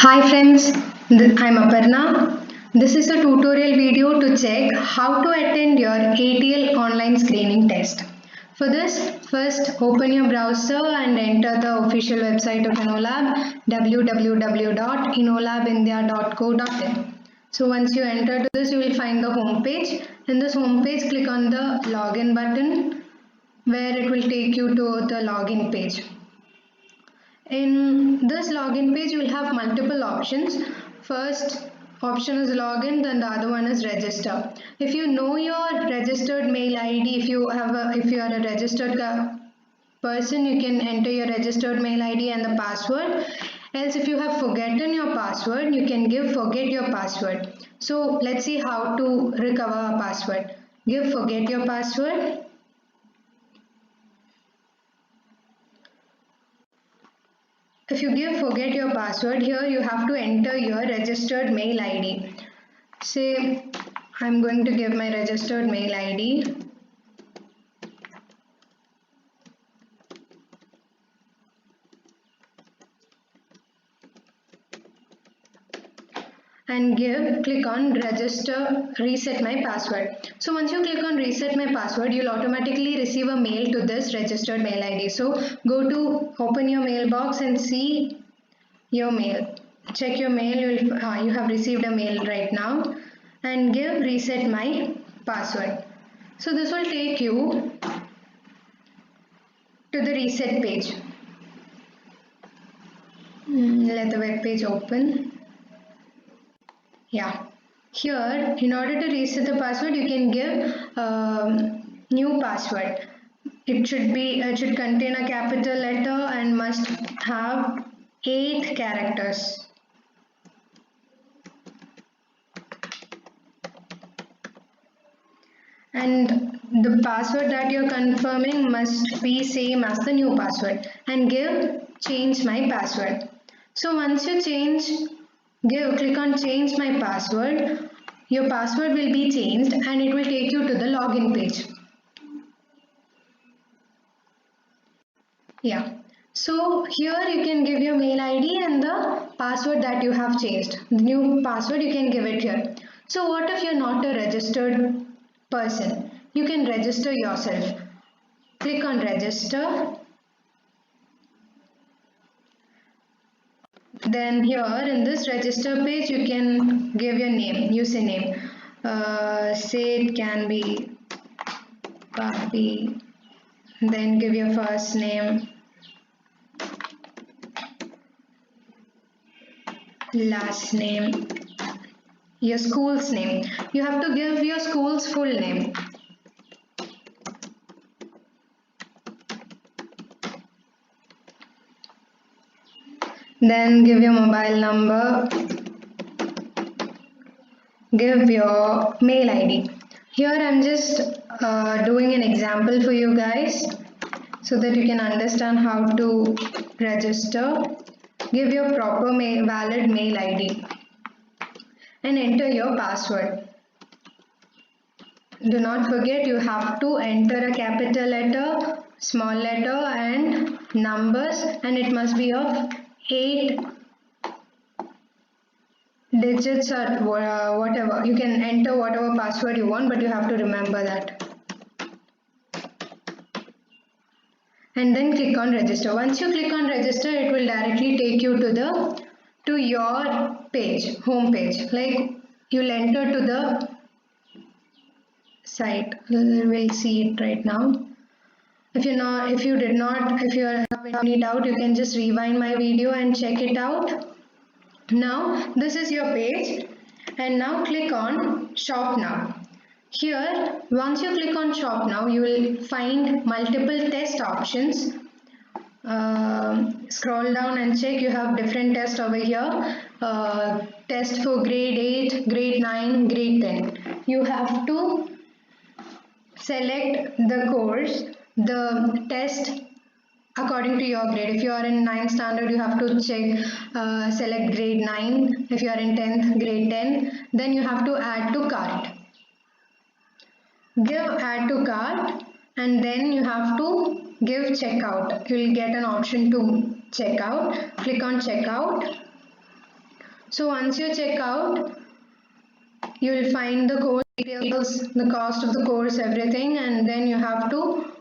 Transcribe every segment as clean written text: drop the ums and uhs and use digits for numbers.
Hi friends, I'm Aparna. This is a tutorial video to check how to attend your ATL online screening test. For this, first open your browser and enter the official website of InnoLab www.innolabindia.co.in. So once you enter this, you will find the home page. In this home page, click on the login button where it will take you to the login page. In this login page, you will have multiple options. First option is login, then the other one is register. If you know your registered mail ID, if you are a registered person, you can enter your registered mail ID and the password. Else, if you have forgotten your password, you can give forget your password. So let's see how to recover a password. Give forget your password. If you give forget your password, here you have to enter your registered mail ID. Say I'm going to give my registered mail ID. And click on register reset my password. So once you click on reset my password, you'll automatically receive a mail to this registered mail ID. So go to open your mailbox and see your mail. Check your mail, you have received a mail right now, and give reset my password. So this will take you to the reset page. Let the web page open. Yeah, here in order to reset the password, you can give new password. It should contain a capital letter and must have 8 characters. And the password that you're confirming must be same as the new password, and give change my password. So once you click on change my password, your password will be changed and it will take you to the login page. Yeah, so here you can give your mail ID and the password that you have changed. The new password you can give it here. So what if you're not a registered person? You can register yourself. Click on register. Then here in this register page, you can give your name, username. Say it can be Papi. Then give your first name, last name, your school's name. You have to give your school's full name. Then give your mobile number, give your mail ID. Here I'm just doing an example for you guys so that you can understand how to register. Give your proper valid mail ID and enter your password. Do not forget you have to enter a capital letter, small letter and numbers, and it must be of 8 digits or whatever. You can enter whatever password you want, but you have to remember that. And then click on register. Once you click on register, it will directly take you to your page, home page. Like you'll enter to the site. We'll see it right now. If you have any doubt, you can just rewind my video and check it out. Now this is your page, and now click on shop now. Here, once you click on shop now, you will find multiple test options. Scroll down and check, you have different tests over here. Test for grade 8, grade 9, grade 10. You have to select the course, the test according to your grade. If you are in 9th standard, you have to select grade 9. If you are in 10th, grade 10. Then you have to add to cart. Give add to cart, and then you have to give checkout. You will get an option to checkout. Click on checkout. So once you check out, you will find the course details, the cost of the course, everything, and then you have to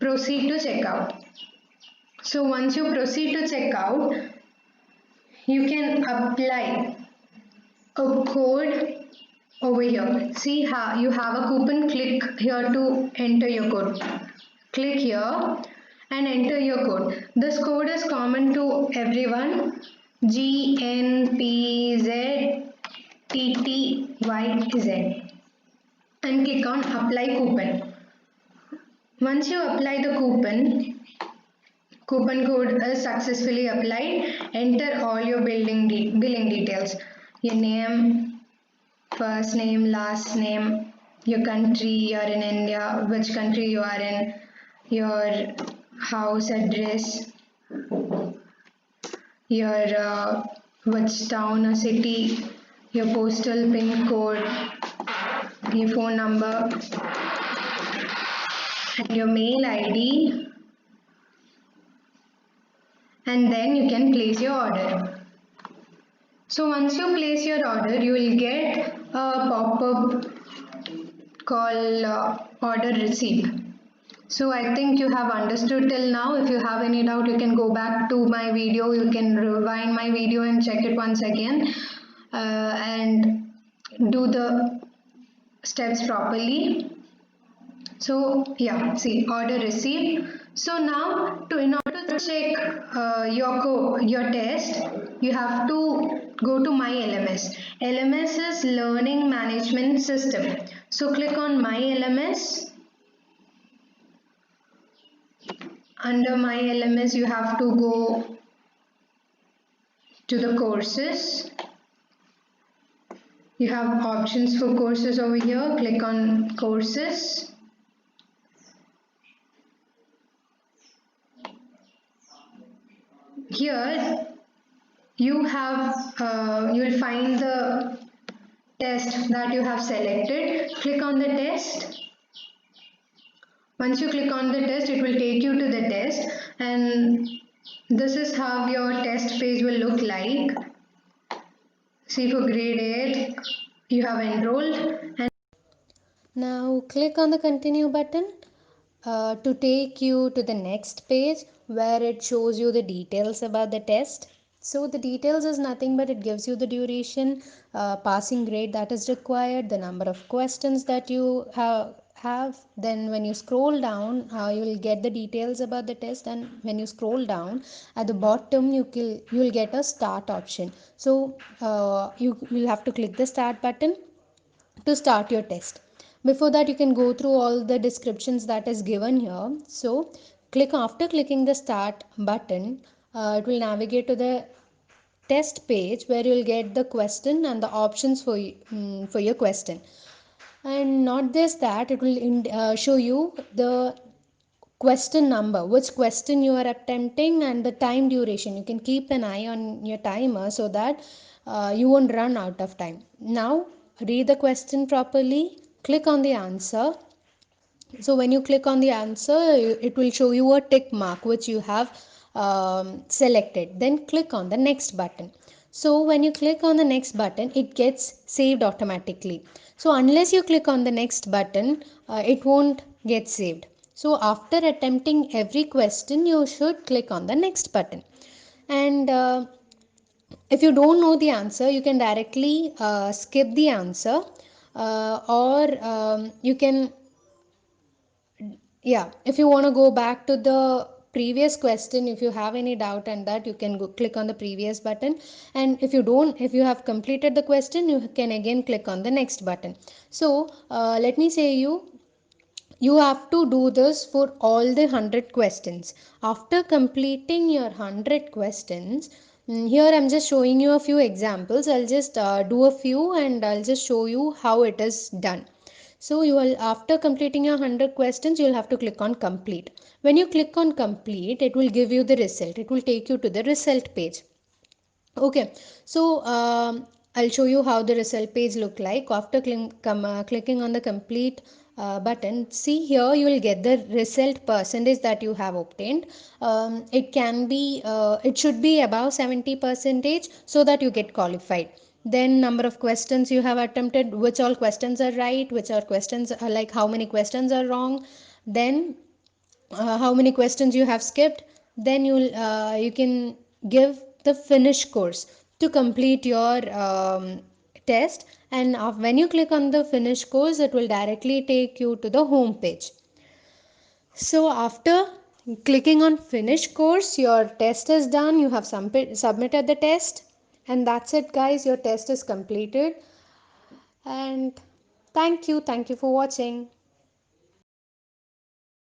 proceed to checkout. So once you proceed to checkout, you can apply a code over here. See how you have a coupon, click here to enter your code. Click here and enter your code. This code is common to everyone. GNPZTTYZ and click on apply coupon. Once you apply the coupon code is successfully applied. Enter all your billing details. Your name, first name, last name, your country, you're in India, which country you are in, your house address, your which town or city, your postal pin code, your phone number, and your mail ID, and then you can place your order. So once you place your order, you will get a pop-up called order received. So I think you have understood till now. If you have any doubt, you can go back to my video. You can rewind my video and check it once again and do the steps properly. So yeah, see, order received. So now in order to check your test, you have to go to my LMS. LMS is Learning Management System. So click on my LMS. Under my LMS, you have to go to the courses. You have options for courses over here. Click on courses. Here you will find the test that you have selected. Click on the test. Once you click on the test, it will take you to the test, and this is how your test page will look like. See, for grade 8 you have enrolled, and now click on the continue button to take you to the next page where it shows you the details about the test. So the details is nothing but it gives you the duration, passing grade that is required, the number of questions that you have. Then when you scroll down, you will get the details about the test, and when you scroll down at the bottom, you will get a start option. So you will have to click the start button to start your test. Before that, you can go through all the descriptions that is given here. So after clicking the start button, it will navigate to the test page where you will get the question and the options for your question. And not just that, it will show you the question number, which question you are attempting, and the time duration. You can keep an eye on your timer so that you won't run out of time. Now read the question properly, click on the answer. So when you click on the answer, it will show you a tick mark which you have selected. Then click on the next button. So when you click on the next button, it gets saved automatically. So unless you click on the next button, it won't get saved. So after attempting every question, you should click on the next button. And if you don't know the answer, you can directly skip the answer, or you can, yeah, if you want to go back to the previous question, if you have any doubt and that, you can go click on the previous button. And if you have completed the question, you can again click on the next button. So let me say you have to do this for all the 100 questions. After completing your 100 questions, here I'm just showing you a few examples. I'll just do a few and I'll just show you how it is done. So you will, after completing your 100 questions, you'll have to click on complete. When you click on complete, it will give you the result. It will take you to the result page. Okay, so I'll show you how the result page look like. After clicking on the complete button, see here you will get the result percentage that you have obtained. It can be it should be above 70 percentage so that you get qualified. Then number of questions you have attempted, which all questions are right, which are questions are like how many questions are wrong, then how many questions you have skipped. Then you can give the finish course to complete your test, and when you click on the finish course it will directly take you to the home page. So after clicking on finish course, your test is done, you have submitted the test, and that's it guys, your test is completed. And thank you for watching.